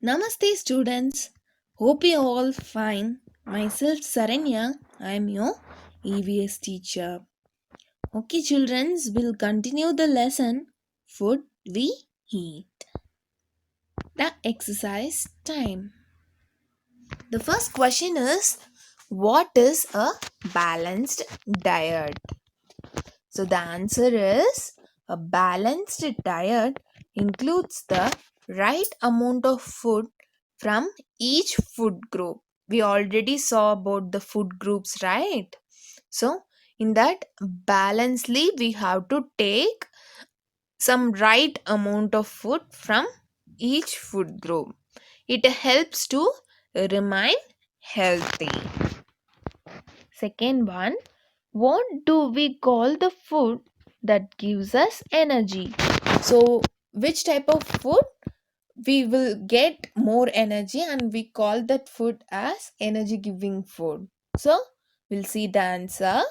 Namaste, students. Hope you all fine. Myself, Saranya. I am your EVS teacher. Okay, children, we'll continue the lesson. Food we eat. The exercise time. The first question is, what is a balanced diet? So the answer is, a balanced diet includes the right amount of food from each food group. We already saw about the food groups, right? So in that balancedly we have to take some right amount of food from each food group. It helps to remain healthy. Second one, what do we call the food that gives us energy? So, which type of food we will get more energy and we call that food as energy giving food? So, we'll see the answer.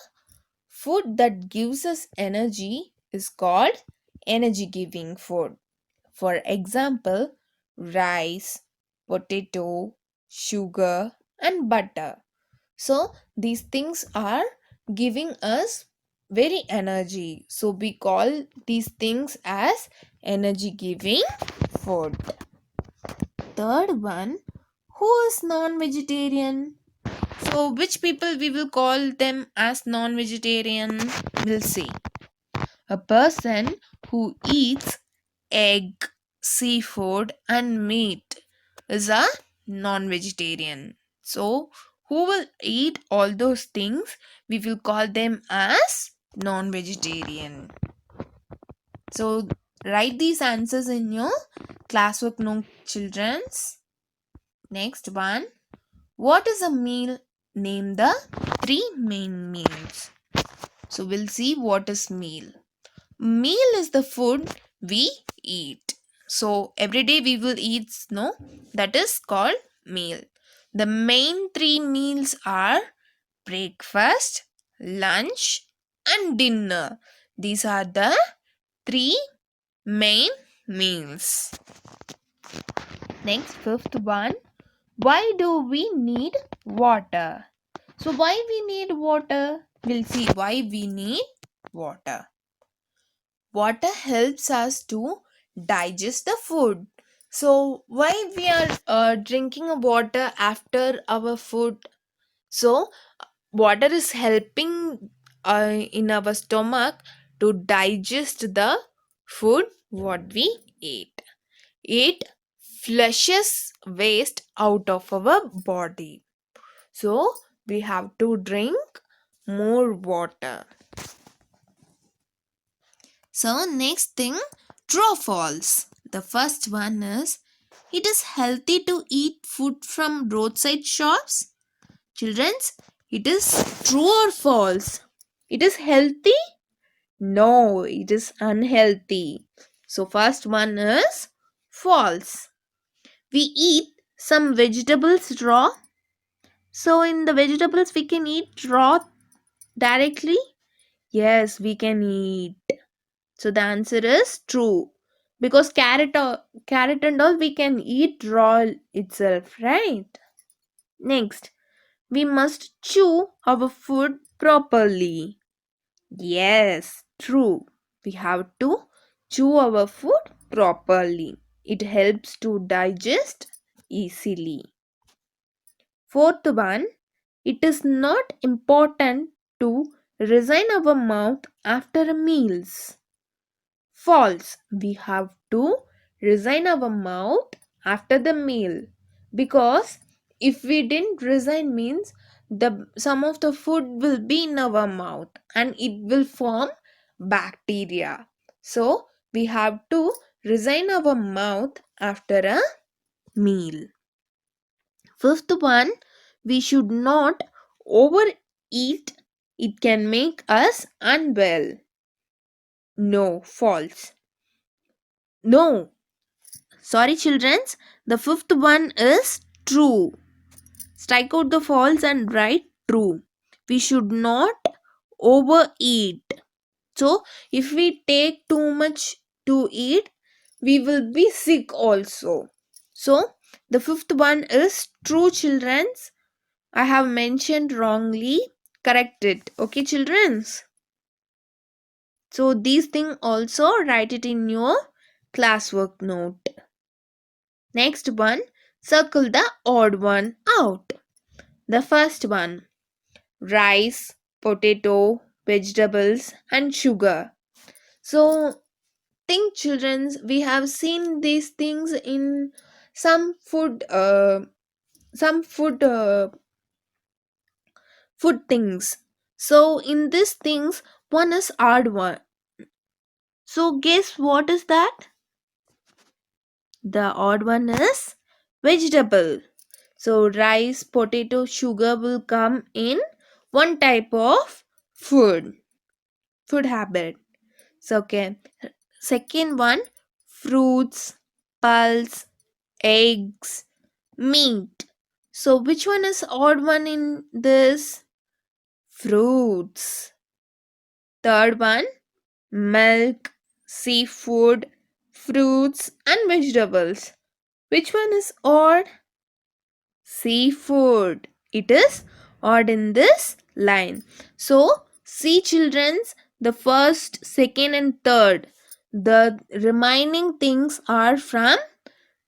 Food that gives us energy is called energy giving food. For example, rice, potato, sugar, and butter. So these things are giving us very energy. So we call these things as energy giving food. Third one, who is non-vegetarian? So which people we will call them as non-vegetarian? We'll see. A person who eats egg, seafood, and meat is a non vegetarian. So, who will eat all those things, we will call them as non vegetarian. So, write these answers in your classwork note, children's. Next one, what is a meal? Name the three main meals. So, we'll see what is meal. Meal is the food we eat. So every day we will eat, no, that is called meal. The main three meals are breakfast, lunch, and dinner. These are the three main meals. Next, fifth one, why do we need water? So why we need water? We'll see why we need water. Water helps us to digest the food. So why we are drinking water after our food? So water is helping in our stomach to digest the food what we eat. It flushes waste out of our body. So we have to drink more water. So, next thing, true or false. The first one is, it is healthy to eat food from roadside shops. Children's, it is true or false? It is healthy? No, it is unhealthy. So, first one is false. We eat some vegetables raw. So, in the vegetables, we can eat raw directly. Yes, we can eat. So the answer is true. Because carrot and all we can eat raw itself, right? Next, we must chew our food properly. Yes, true. We have to chew our food properly. It helps to digest easily. Fourth one, it is not important to resign our mouth after meals. False. We have to resign our mouth after the meal because if we didn't resign means the some of the food will be in our mouth and it will form bacteria. So we have to resign our mouth after a meal. Fifth one, we should not overeat. It can make us unwell. No, false. No, sorry, childrens. The fifth one is true. Strike out the false and write true. We should not overeat. So, if we take too much to eat, we will be sick also. So the fifth one is true, children's. I have mentioned wrongly. Correct it. Okay, children's. So these thing also write it in your classwork note. Next one, circle the odd one out. The first one, rice, potato, vegetables, and sugar. So think, children, we have seen these things in some some food things. So in these things, one is odd one. So guess what is that? The odd one is vegetable. So rice, potato, sugar will come in one type of food habit. So okay. Second one, fruits, pulse, eggs, meat. So which one is odd one in this? Fruits. Third one, milk, seafood, fruits and vegetables. Which one is odd? Seafood. It is odd in this line. So see, children's, the first, second and third, the remaining things are from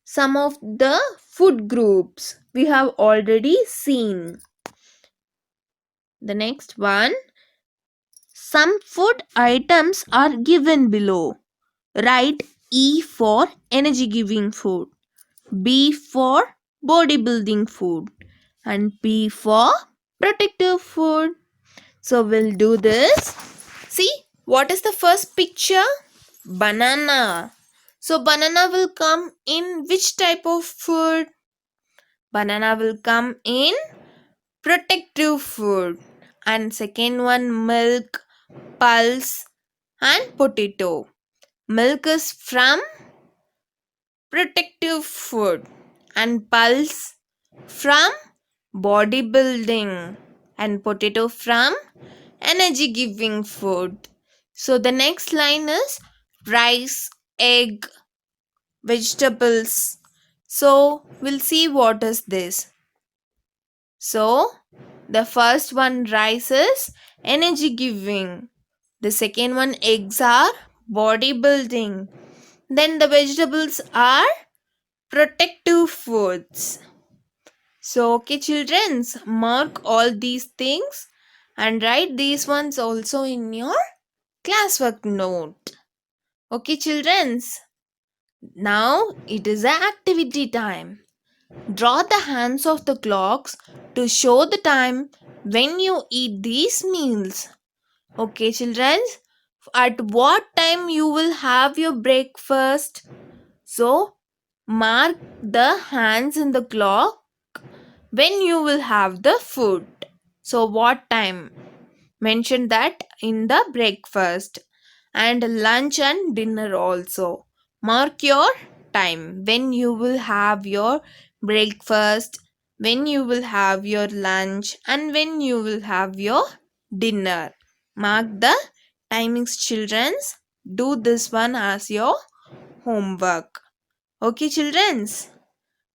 some of the food groups we have already seen. The next one, some food items are given below. Write E for energy giving food, B for bodybuilding food, and P for protective food. So we'll do this. See, what is the first picture? Banana. So banana will come in which type of food? Banana will come in protective food. And second one, milk, pulse, and potato. Milk is from protective food, and pulse from bodybuilding, and potato from energy giving food. So the next line is rice, egg, vegetables. So we'll see what is this. So the first one, rice, is energy giving. The second one, eggs, are bodybuilding. Then the vegetables are protective foods. So, okay, childrens, mark all these things and write these ones also in your classwork note. Okay, childrens, now it is an activity time. Draw the hands of the clocks to show the time when you eat these meals. Okay, children, at what time you will have your breakfast? So, mark the hands in the clock when you will have the food. So, what time? Mention that in the breakfast, and lunch and dinner also. Mark your time when you will have your breakfast, when you will have your lunch, and when you will have your dinner. Mark the timings, childrens. Do this one as your homework. Okay, childrens.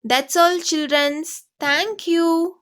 That's all, childrens. Thank you.